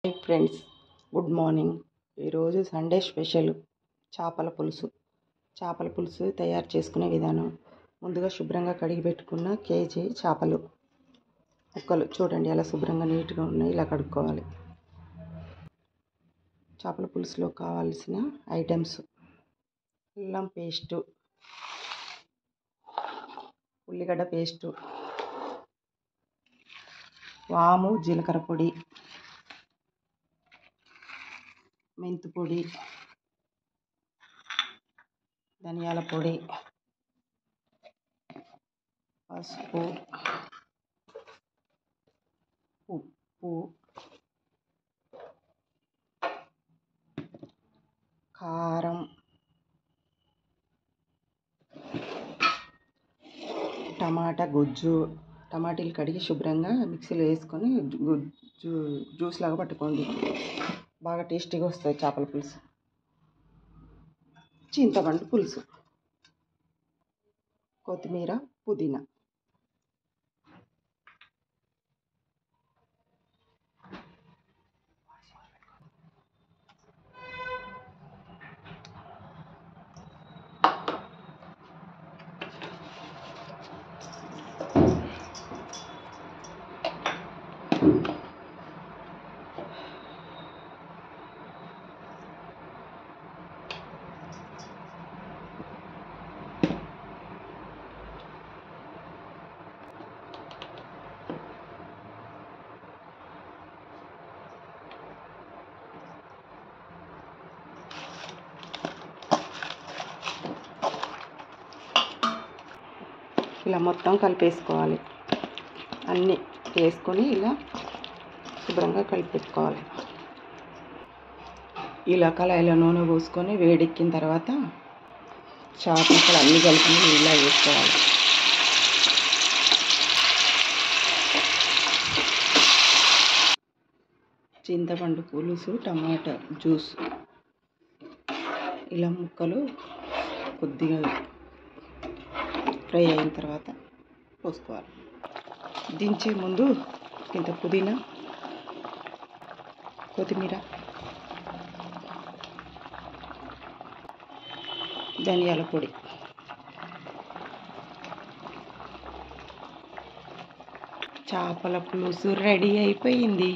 Hi friends, good morning. ఈరోజు Sunday special చేపల పులుసు. చేపల పులుసు తయారు చేసుకునే విధానం. ముందుగా శుభ్రంగా కడిగి పెట్టుకున్న కేజీ చేపలు ముక్కలు చూడండి ఎలా శుభ్రంగా నీట్గా ఉన్నాయి. ఇలా కడుక్కోవాలి. చేపల పులుసులో కావాల్సిన ఐటమ్స్: అల్లం పేస్టు, ఉల్లిగడ్డ పేస్టు, వాము జీలకర్ర పొడి, మెంతి పొడి, ధనియాల పొడి, పసుపు, ఉప్పు, కారం, టమాటా గుజ్జు. టమాటీలు కడిగి శుభ్రంగా మిక్సీలో వేసుకొని జ్యూస్ లాగా పట్టుకోండి. బాగా టేస్టీగా వస్తుంది చేపల పులుసు. చింతపండు పులుసు, కొత్తిమీర, పుదీనా. ఇలా మొత్తం కలిపేసుకోవాలి. అన్నీ వేసుకొని ఇలా శుభ్రంగా కలిపెట్టుకోవాలి. ఇలా కళాయిలో నూనె పోసుకొని వేడెక్కిన తర్వాత చేప ముక్కలు అన్నీ కలిపి ఇలా వేసుకోవాలి. చింతపండు పులుసు, టమాటా జ్యూస్. ఇలా ముక్కలు కొద్దిగా ఫ్రై అయిన తర్వాత పోసుకోవాలి. దించే ముందు ఇంత పుదీనా, కొత్తిమీర, ధనియాల పొడి, చేపల పులుసు రెడీ అయిపోయింది.